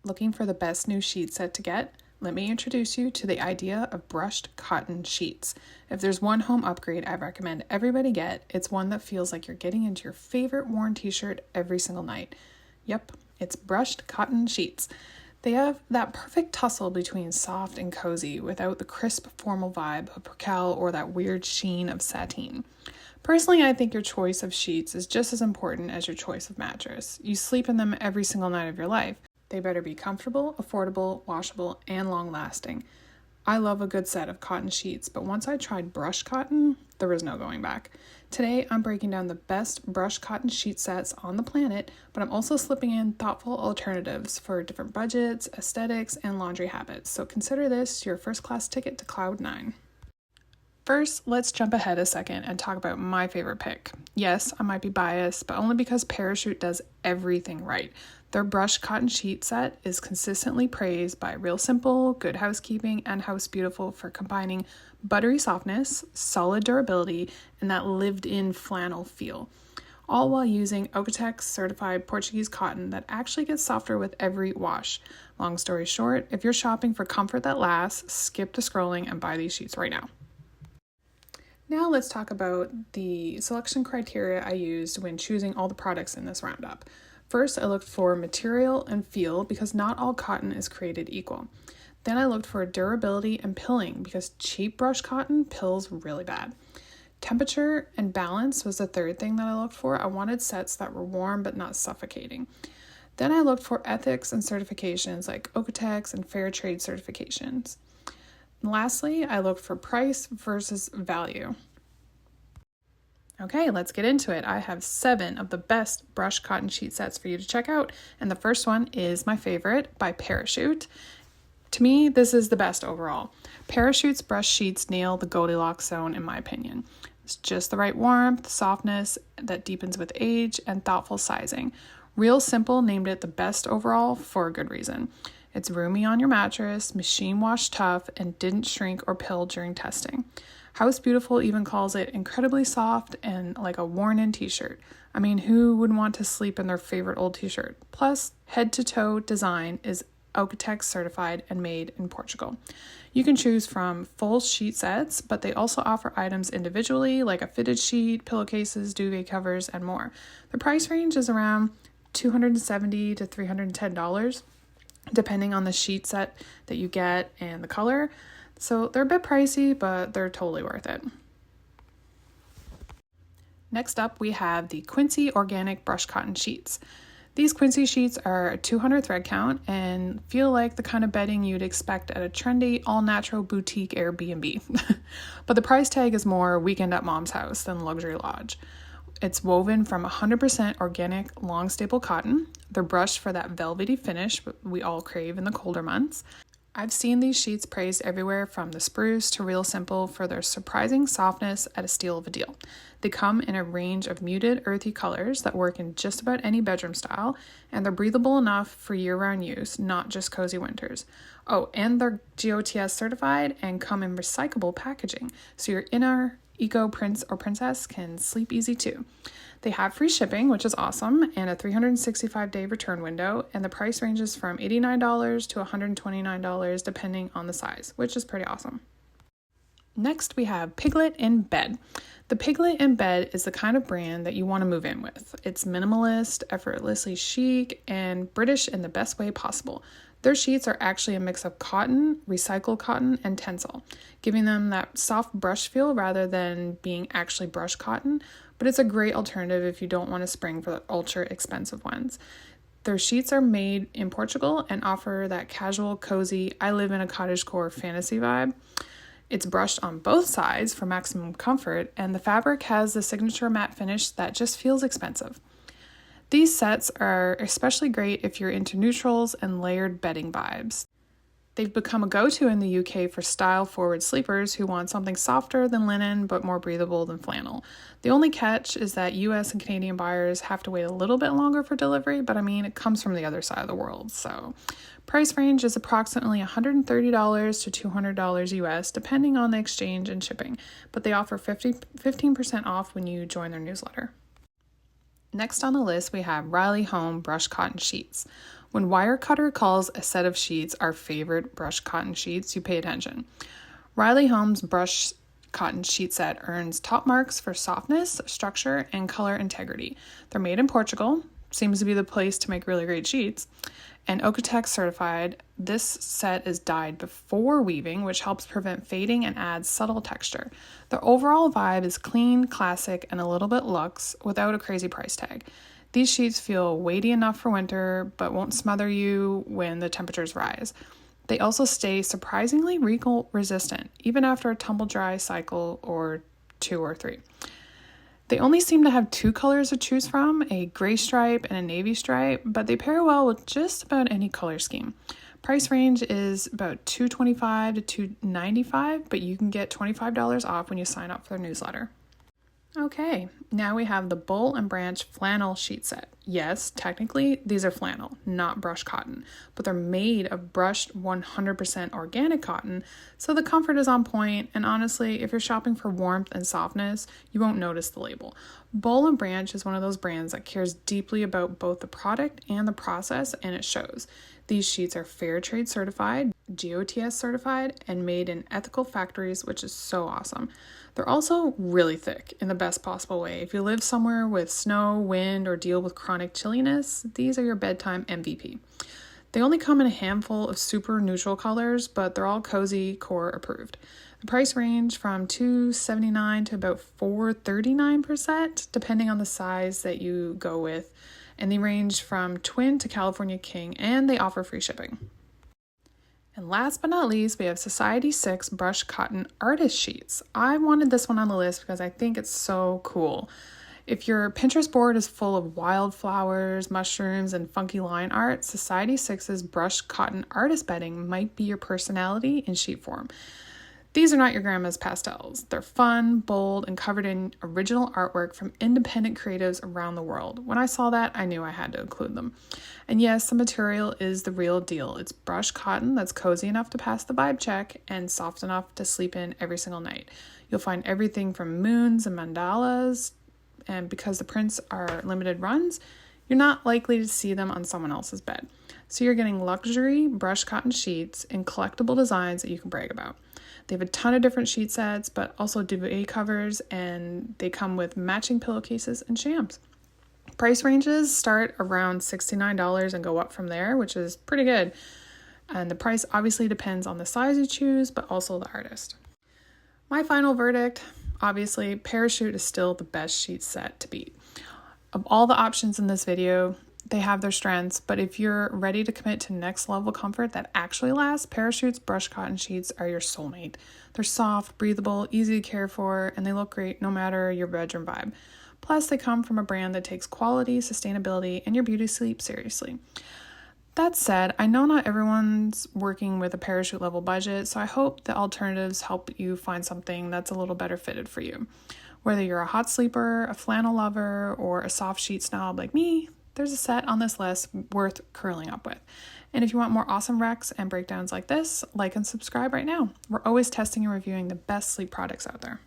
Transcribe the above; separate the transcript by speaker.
Speaker 1: Looking for the best new sheet set to get? Let me introduce you to the idea of brushed cotton sheets. If there's one home upgrade I recommend everybody get, it's one that feels like you're getting into your favorite worn t-shirt every single night. Yep, it's brushed cotton sheets. They have that perfect tussle between soft and cozy without the crisp formal vibe of percale or that weird sheen of satin. Personally, I think your choice of sheets is just as important as your choice of mattress. You sleep in them every single night of your life. They better be comfortable, affordable, washable, and long-lasting. I love a good set of cotton sheets, but once I tried brushed cotton, there was no going back. Today, I'm breaking down the best brushed cotton sheet sets on the planet, but I'm also slipping in thoughtful alternatives for different budgets, aesthetics, and laundry habits. So consider this your first-class ticket to Cloud 9. First, let's jump ahead a second and talk about my favorite pick. Yes, I might be biased, but only because Parachute does everything right. Their brushed cotton sheet set is consistently praised by Real Simple, Good Housekeeping, and House Beautiful for combining buttery softness, solid durability, and that lived-in flannel feel, all while using Okotex certified Portuguese cotton that actually gets softer with every wash. Long story short, if you're shopping for comfort that lasts, skip the scrolling and buy these sheets right now. Now let's talk about the selection criteria I used when choosing all the products in this roundup. First, I looked for material and feel because not all cotton is created equal. Then I looked for durability and pilling because cheap brush cotton pills really bad. Temperature and balance was the third thing that I looked for. I wanted sets that were warm but not suffocating. Then I looked for ethics and certifications like Okotex and Fair Trade certifications. And lastly, I looked for price versus value. Okay, let's get into it. I have 7 of the best brushed cotton sheet sets for you to check out, and the first one is my favorite by Parachute. To me, this is the best overall. Parachute's brush sheets nail the Goldilocks zone in my opinion. It's just the right warmth, softness that deepens with age, and thoughtful sizing. Real Simple named it the best overall for a good reason. It's roomy on your mattress, machine wash tough, and didn't shrink or pill during testing. House Beautiful even calls it incredibly soft and like a worn-in t-shirt. I mean, who would want to sleep in their favorite old t-shirt? Plus, head-to-toe design is Okotex certified and made in Portugal. You can choose from full sheet sets, but they also offer items individually like a fitted sheet, pillowcases, duvet covers, and more. The price range is around $270 to $310, depending on the sheet set that you get and the color. So they're a bit pricey, but they're totally worth it. Next up, we have the Quincy Organic Brush Cotton Sheets. These Quincy sheets are a 200 thread count and feel like the kind of bedding you'd expect at a trendy, all-natural boutique Airbnb. But the price tag is more weekend at mom's house than luxury lodge. It's woven from 100% organic, long staple cotton. They're brushed for that velvety finish we all crave in the colder months. I've seen these sheets praised everywhere from the Spruce to Real Simple for their surprising softness at a steal of a deal. They come in a range of muted, earthy colors that work in just about any bedroom style, and they're breathable enough for year-round use, not just cozy winters. Oh, and they're GOTS certified and come in recyclable packaging, so your inner eco prince or princess can sleep easy too. They have free shipping, which is awesome, and a 365-day return window, and the price ranges from $89 to $129 depending on the size, which is pretty awesome. Next, we have Piglet in Bed. The Piglet in Bed is the kind of brand that you want to move in with. It's minimalist, effortlessly chic, and British in the best way possible. Their sheets are actually a mix of cotton, recycled cotton, and tencel, giving them that soft brush feel rather than being actually brushed cotton, but it's a great alternative if you don't want to spring for the ultra expensive ones. Their sheets are made in Portugal and offer that casual, cozy, I live in a cottagecore fantasy vibe. It's brushed on both sides for maximum comfort, and the fabric has the signature matte finish that just feels expensive. These sets are especially great if you're into neutrals and layered bedding vibes. They've become a go-to in the UK for style-forward sleepers who want something softer than linen but more breathable than flannel. The only catch is that US and Canadian buyers have to wait a little bit longer for delivery, but I mean, it comes from the other side of the world, so. Price range is approximately $130 to $200 US, depending on the exchange and shipping, but they offer 15% off when you join their newsletter. Next on the list, we have Riley Home Brush Cotton Sheets. When Wirecutter calls a set of sheets our favorite brushed cotton sheets, you pay attention. Riley Holmes' brush cotton sheet set earns top marks for softness, structure, and color integrity. They're made in Portugal, seems to be the place to make really great sheets, and Okotex certified. This set is dyed before weaving, which helps prevent fading and adds subtle texture. The overall vibe is clean, classic, and a little bit luxe without a crazy price tag. These sheets feel weighty enough for winter, but won't smother you when the temperatures rise. They also stay surprisingly wrinkle resistant, even after a tumble dry cycle or 2 or 3. They only seem to have 2 colors to choose from, a gray stripe and a navy stripe, but they pair well with just about any color scheme. Price range is about $225 to $295, but you can get $25 off when you sign up for their newsletter. Okay, now we have the Boll and Branch flannel sheet set. Yes, technically these are flannel, not brushed cotton, but they're made of brushed 100% organic cotton, so the comfort is on point, and honestly, if you're shopping for warmth and softness, you won't notice the label. Boll and Branch is one of those brands that cares deeply about both the product and the process, and it shows. These sheets are fair trade certified, GOTS certified, and made in ethical factories, which is so awesome. They're also really thick in the best possible way. If you live somewhere with snow, wind, or deal with chronic chilliness, these are your bedtime MVP. They only come in a handful of super neutral colors, but they're all cozy core approved. The price range from $279 to about $439%, depending on the size that you go with, and they range from twin to California king, and they offer free shipping. And last but not least, we have Society 6 Brushed Cotton Artist Sheets. I wanted this one on the list because I think it's so cool. If your Pinterest board is full of wildflowers, mushrooms, and funky line art, Society 6's Brushed Cotton Artist Bedding might be your personality in sheet form. These are not your grandma's pastels. They're fun, bold, and covered in original artwork from independent creatives around the world. When I saw that, I knew I had to include them. And yes, the material is the real deal. It's brushed cotton that's cozy enough to pass the vibe check and soft enough to sleep in every single night. You'll find everything from moons and mandalas, and because the prints are limited runs, you're not likely to see them on someone else's bed. So you're getting luxury brushed cotton sheets in collectible designs that you can brag about. They have a ton of different sheet sets, but also duvet covers, and they come with matching pillowcases and shams. Price ranges start around $69 and go up from there, which is pretty good. And the price obviously depends on the size you choose, but also the artist. My final verdict, obviously, Parachute is still the best sheet set to beat. Of all the options in this video, they have their strengths, but if you're ready to commit to next level comfort that actually lasts, Parachute's brushed cotton sheets are your soulmate. They're soft, breathable, easy to care for, and they look great no matter your bedroom vibe. Plus, they come from a brand that takes quality, sustainability, and your beauty sleep seriously. That said, I know not everyone's working with a Parachute level budget, so I hope the alternatives help you find something that's a little better fitted for you. Whether you're a hot sleeper, a flannel lover, or a soft sheet snob like me, there's a set on this list worth curling up with. And if you want more awesome recs and breakdowns like this, like and subscribe right now. We're always testing and reviewing the best sleep products out there.